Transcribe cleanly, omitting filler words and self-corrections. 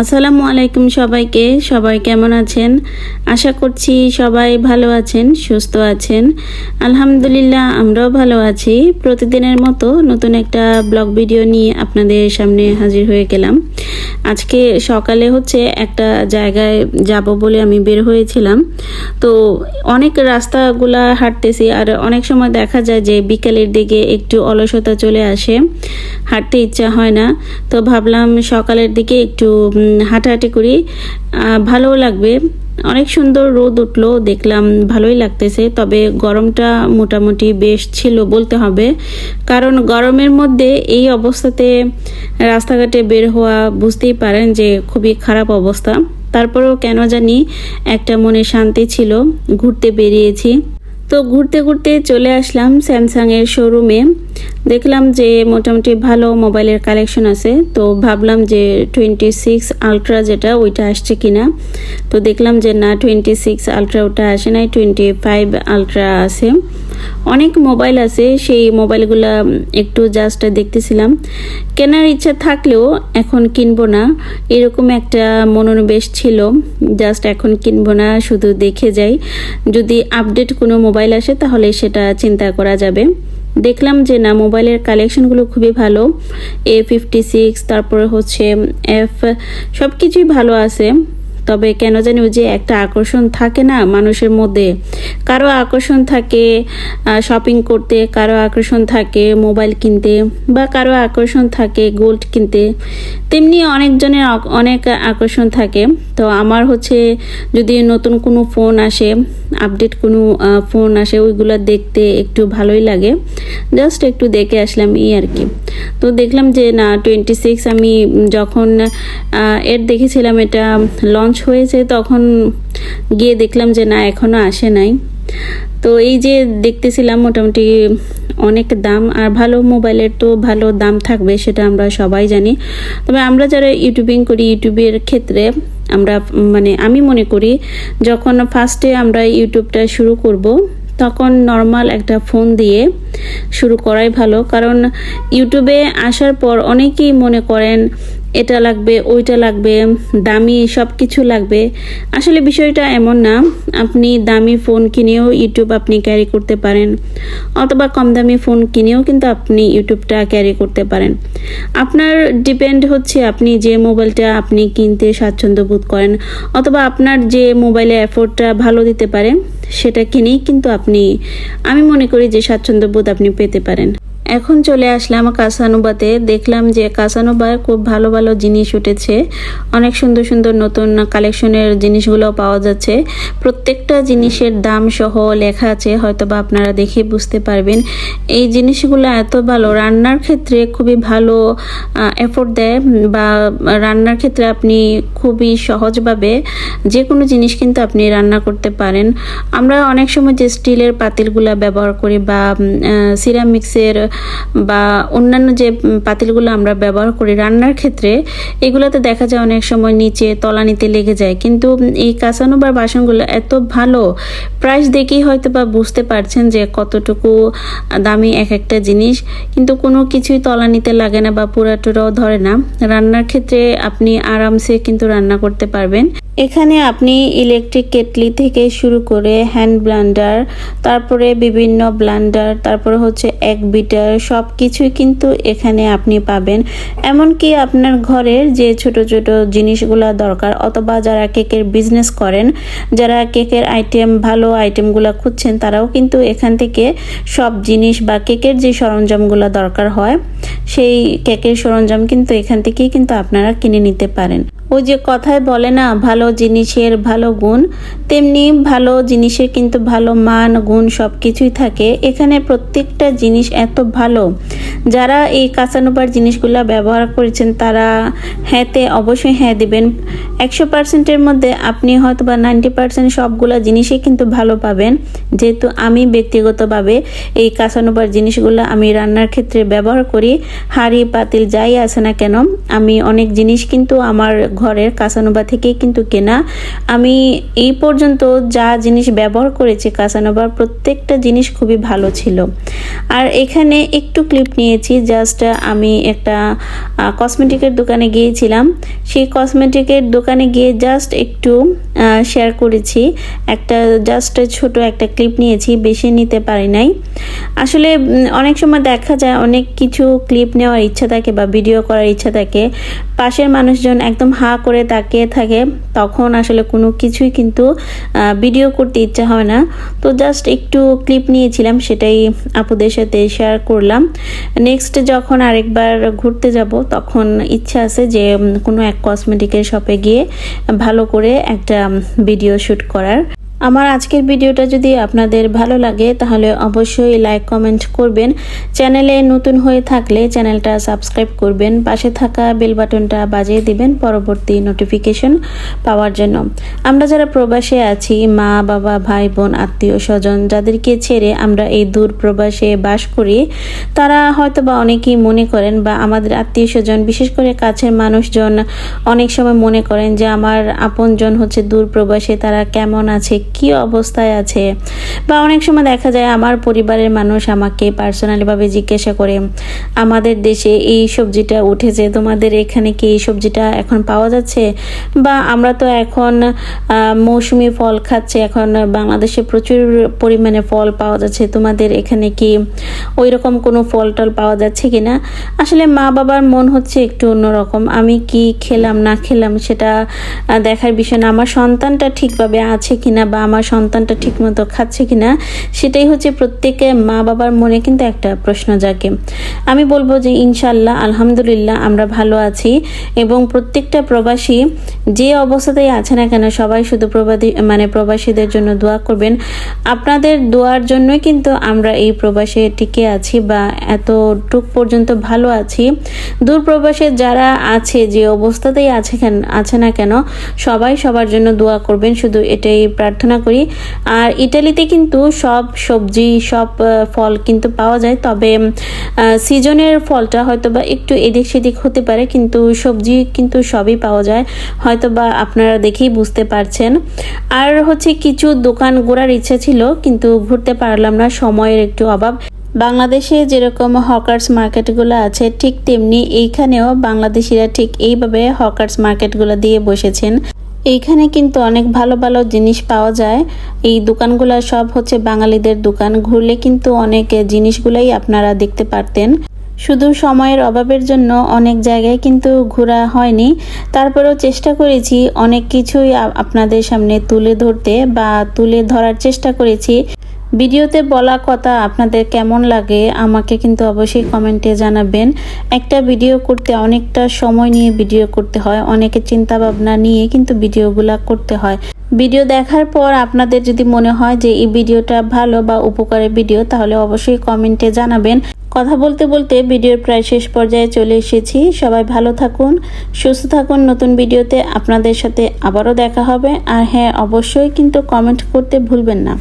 আসসালামু আলাইকুম সবাইকে। সবাই কেমন আছেন? আশা করছি সবাই ভালো আছেন, সুস্থ আছেন। আলহামদুলিল্লাহ আমরাও ভালো আছি। প্রতিদিনের মতো নতুন একটা ব্লগ ভিডিও নিয়ে আপনাদের সামনে হাজির হয়ে গেলাম। আজকে সকালে একটা জায়গায় যাব বলে আমি বের হয়েছিলাম। তো অনেক রাস্তাগুলা হাঁটতেছি, আর অনেক সময় দেখা যায় যে বিকেলের দিকে একটু অলসতা চলে আসে, হাঁটতে ইচ্ছা হয় না। তো ভাবলাম সকালের দিকে একটু হাঁটাহাঁটি করি, ভালো লাগবে। অনেক সুন্দর রোদ উঠলো, দেখলাম ভালোই লাগতেছে। তবে গরমটা মোটামুটি বেশ ছিল বলতে হবে, কারণ গরমের মধ্যে এই অবস্থাতে রাস্তাঘাটে বের হওয়া বুঝতেই পারেন যে খুবই খারাপ অবস্থা। তারপরেও কেন জানি একটা মনে শান্তি ছিল, ঘুরতে বেরিয়েছি। তো ঘুরতে ঘুরতে চলে আসলাম স্যামসাংয়ের শোরুমে। দেখলাম যে মোটামুটি ভালো মোবাইলের কালেকশন আছে। তো ভাবলাম যে 26 আলট্রা যেটা ওইটা আসছে কিনা। তো দেখলাম যে না, 26 আলট্রা ওটা আসে নাই, 25 আলট্রা আছে। অনেক মোবাইল আছে, সেই মোবাইলগুলো একটু জাস্ট দেখতেছিলাম। কেনার ইচ্ছা থাকলেও এখন কিনবো না, এরকম একটা মনোনিবেশ ছিল। জাস্ট এখন কিনবো না, শুধু দেখে যাই। যদি আপডেট কোনো মোবাইল আসে তাহলে সেটা চিন্তা করা যাবে। দেখলাম যে না, মোবাইলের কালেকশনগুলো খুবই ভালো। A56, তারপরে F, সব কিছুই ভালো আছে। তবে কেন জানি ওই যে একটা আকর্ষণ থাকে না মানুষের মধ্যে, কারো আকর্ষণ থাকে শপিং করতে, কারো আকর্ষণ থাকে মোবাইল কিনতে, বা কারো আকর্ষণ থাকে গোল্ড কিনতে। তেমনি অনেকজনের অনেক আকর্ষণ থাকে। তো আমার যদি নতুন কোনো ফোন আসে, আপডেট কোনো ফোন আসে, ওইগুলো দেখতে একটু ভালোই লাগে। জাস্ট একটু দেখে আসলাম এই আর কি। তো দেখলাম যে না, 26 আমি যখন এর দেখেছিলাম এটা লঞ্চ হয়েছে, তখন গিয়ে দেখলাম যে না, এখনও আসে নাই। তো এই যে দেখতেছিলাম, মোটামুটি অনেক দাম। আর ভালো মোবাইলের তো ভালো দাম থাকবে, সেটা আমরা সবাই জানি। তবে আমরা যারা ইউটিউবিং করি, ইউটিউবের ক্ষেত্রে আমি মনে করি যখন ফার্স্টে আমরা ইউটিউবটা শুরু করব, তখন নর্মাল একটা ফোন দিয়ে শুরু করাই ভালো। কারণ ইউটিউবে আসার পর অনেকেই মনে করেন এটা লাগবে, ওইটা লাগবে, দামি সব কিছু লাগবে। আসলে বিষয়টা এমন না। আপনি দামি ফোন কিনেও ইউটিউব আপনি ক্যারি করতে পারেন, অথবা কম দামি ফোন কিনেও কিন্তু আপনি ইউটিউবটা ক্যারি করতে পারেন। আপনার ডিপেন্ড আপনি যে মোবাইলটা আপনি কিনতে স্বাচ্ছন্দ্য বোধ করেন, অথবা আপনার যে মোবাইলে এফোর্টটা ভালো দিতে পারে, সেটা কিনেই কিন্তু আমি মনে করি যে স্বাচ্ছন্দ্য বোধ আপনি পেতে পারেন। এখন চলে আসলাম কাসানুবাতে। দেখলাম যে কাসানুবায় খুব ভালো ভালো জিনিস উঠেছে, অনেক সুন্দর সুন্দর নতুন কালেকশনের জিনিসগুলো পাওয়া যাচ্ছে। প্রত্যেকটা জিনিসের দাম সহ লেখা আছে, হয়তোবা আপনারা দেখে বুঝতে পারবেন। এই জিনিসগুলো এত ভালো, রান্নার ক্ষেত্রে খুবই ভালো এফোর্ট দেয়, বা রান্নার ক্ষেত্রে আপনি খুবই সহজভাবে যে কোনো জিনিস কিন্তু আপনি রান্না করতে পারেন। আমরা অনেক সময় যে স্টিলের পাতিলগুলো ব্যবহার করি, বা সিরামিক্সের বা অন্যান্য যে পাতিলগুলো আমরা ব্যবহার করি রান্নার ক্ষেত্রে, এগুলোতে দেখা যায় অনেক সময় নিচে তলানিতে লেগে যায়। কিন্তু এই কাসানোবার বাসনগুলো এত ভালো, প্রাইস দেখেই হয়তো বা বুঝতে পারছেন যে কতটুকু দামি এক একটা জিনিস, কিন্তু কোনো কিছুই তলানিতে লাগে না বা পুরাটোরাও ধরে না। রান্নার ক্ষেত্রে আপনি আরামসে কিন্তু রান্না করতে পারবেন। এখানে আপনি ইলেকট্রিক কেটলি থেকে শুরু করে হ্যান্ড ব্লেন্ডার, তারপরে বিভিন্ন ব্লেন্ডার, তারপরে এক বিটার, সব কিছুই কিন্তু এখানে আপনি পাবেন। এমনকি আপনার ঘরের যে ছোট ছোট জিনিসগুলো দরকার, অথবা যারা কেকের বিজনেস করেন, যারা কেকের ভালো আইটেমগুলো খুঁজছেন, তারাও কিন্তু এখান থেকে সব জিনিস বা কেকের যে সরঞ্জামগুলো দরকার হয়, সেই কেকের সরঞ্জাম কিন্তু এখান থেকেই কিন্তু আপনারা কিনে নিতে পারেন। ওই যে কথায় বলে না, ভালো জিনিসের ভালো গুণ, তেমনি ভালো জিনিসের কিন্তু ভালো মান গুণ সব কিছুই থাকে। এখানে প্রত্যেকটা জিনিস এত ভালো। যারা এই কাসানোবার জিনিসগুলো ব্যবহার করেছেন, তারা হ্যাঁতে অবশ্যই হ্যাঁ দিবেন। 100%-এর মধ্যে আপনি হয়তো বা 90% সবগুলো জিনিসই কিন্তু ভালো পাবেন, যেহেতু আমি ব্যক্তিগতভাবে এই কাসানোবার জিনিসগুলো আমি রান্নার ক্ষেত্রে ব্যবহার করি। হাঁড়ি পাতিল যাই আছে না কেন, আমি অনেক জিনিস কিন্তু আমার ঘরের কাসানোবা থেকেই কিন্তু কেনা। আমি এই পর্যন্ত যা জিনিস ব্যবহার করেছি কাসানোবার, প্রত্যেকটা জিনিস খুবই ভালো ছিল। আর এখানে একটু ক্লিপ নিয়েছি, জাস্ট আমি একটা কসমেটিকের দোকানে গিয়েছিলাম, সেই কসমেটিকের দোকানে গিয়ে জাস্ট একটু শেয়ার করেছি, একটা জাস্ট ছোট একটা ক্লিপ নিয়েছি, বেশি নিতে পারি নাই। আসলে অনেক সময় দেখা যায় অনেক কিছু ক্লিপ নেওয়ার ইচ্ছা থাকে বা ভিডিও করার ইচ্ছা থাকে, পাশের মানুষজন একদম হাঁ করে তাকিয়ে থাকে, তখন আসলে কোনো কিছুই কিন্তু ভিডিও করতে ইচ্ছা হয় না। তো জাস্ট একটু ক্লিপ নিয়েছিলাম, সেটাই আপুদের সাথে শেয়ার করলাম। নেক্সট যখন আরেকবার ঘুরতে যাব তখন ইচ্ছা আছে যে কোনো এক কসমেটিকের শপে গিয়ে ভালো করে একটা ভিডিও শ্যুট করার। আমার আজকের ভিডিওটা যদি আপনাদের ভালো লাগে তাহলে অবশ্যই লাইক কমেন্ট করবেন। চ্যানেলে নতুন হয়ে থাকলে চ্যানেলটা সাবস্ক্রাইব করবেন, পাশে থাকা বেল বাটনটা বাজিয়ে দিবেন পরবর্তী নোটিফিকেশন পাওয়ার জন্য। আমরা যারা প্রবাসে আছি, মা বাবা ভাই বোন আত্মীয় স্বজন যাদেরকে ছেড়ে আমরা এই দূর প্রবাসে বাস করি, তারা হয়তো বা অনেকেই মনে করেন, বা আমাদের আত্মীয় স্বজন বিশেষ করে কাছের মানুষজন অনেক সময় মনে করেন যে আমার আপনজন হচ্ছে দূর প্রবাসে, তারা কেমন আছে, কি অবস্থায় আছে। বা অনেক সময় দেখা যায় আমার পরিবারের মানুষ আমাকে পার্সোনালিভাবে জিজ্ঞাসা করে, আমাদের দেশে এই সবজিটা উঠেছে, তোমাদের এখানে কি এই সবজিটা এখন পাওয়া যাচ্ছে? বা আমরা তো এখন মৌসুমি ফল খাচ্ছি, এখন বাংলাদেশে প্রচুর পরিমাণে ফল পাওয়া যাচ্ছে, তোমাদের এখানে কি ওই রকম কোনো ফল টল পাওয়া যাচ্ছে কিনা? আসলে মা বাবার মন হচ্ছে একটু অন্যরকম। আমি কি খেলাম না খেলাম সেটা দেখার বিষয় না, আমার সন্তানটা ঠিকভাবে আছে কিনা বা আমার সন্তানটা ঠিকমতো খাচ্ছে কিনা, সেটাই হচ্ছে প্রত্যেকে মা বাবার মনে কিন্তু একটা প্রশ্ন জাগে। আমি বলবো যে ইনশাল্লাহ আলহামদুলিল্লাহ আমরা ভালো আছি, এবং প্রত্যেকটা প্রবাসী যে অবস্থাতেই আছে না কেন সবাই শুধু প্রবাসীদের জন্য দোয়া করবেন। আপনাদের দোয়ার জন্যই কিন্তু আমরা এই প্রবাসে টিকে আছি বা এতটুক পর্যন্ত ভালো আছি। দূর প্রবাসে যারা আছে, যে অবস্থাতেই আছে না কেন, সবাই সবার জন্য দোয়া করবেন, শুধু এটাই প্রার্থনা করি। আর ইটালিতে কিন্তু সব সবজি সব ফল কিন্তু পাওয়া যায়, তবে সিজনের ফলটা হয়তো বা একটু এদিক সেদিক হতে পারে, কিন্তু সবজি কিন্তু সবই পাওয়া যায়, হয়তো বা আপনারা দেখেই বুঝতে পারছেন। আর হচ্ছে কিছু দোকান ঘোরার ইচ্ছা ছিল কিন্তু ঘুরতে পারলাম না, সময়ের একটু অভাব। বাংলাদেশে যেরকম হকার্স মার্কেটগুলো আছে ঠিক তেমনি এইখানেও বাংলাদেশিরা ঠিক এইভাবে হকার্স মার্কেটগুলো দিয়ে বসেছেন। এইখানে কিন্তু অনেক ভালো ভালো জিনিস পাওয়া যায়। এই দোকানগুলো সব হচ্ছে বাঙালিদের দোকান, ঘুরলে কিন্তু অনেক জিনিসগুলাই আপনারা দেখতে পারতেন। শুধু সময়ের অভাবের জন্য অনেক জায়গায় কিন্তু ঘোরা হয়নি, তারপরেও চেষ্টা করেছি অনেক কিছুই আপনাদের সামনে তুলে ধরতে বা তুলে ধরার চেষ্টা করেছি। ভিডিওতে বলা কথা আপনাদের কেমন লাগে আমাকে কিন্তু অবশ্যই কমেন্টে জানাবেন। একটা ভিডিও করতে অনেকটা সময় নিয়ে ভিডিও করতে হয়, অনেকে চিন্তা ভাবনা নিয়ে কিন্তু ভিডিওগুলা করতে হয়। ভিডিও দেখার পর আপনাদের যদি মনে হয় যে এই ভিডিওটা ভালো বা উপকারের ভিডিও, তাহলে অবশ্যই কমেন্টে জানাবেন। কথা বলতে বলতে ভিডিওর প্রায় শেষ পর্যায়ে চলে এসেছি। সবাই ভালো থাকুন, সুস্থ থাকুন। নতুন ভিডিওতে আপনাদের সাথে আবারও দেখা হবে। আর হ্যাঁ, অবশ্যই কিন্তু কমেন্ট করতে ভুলবেন না।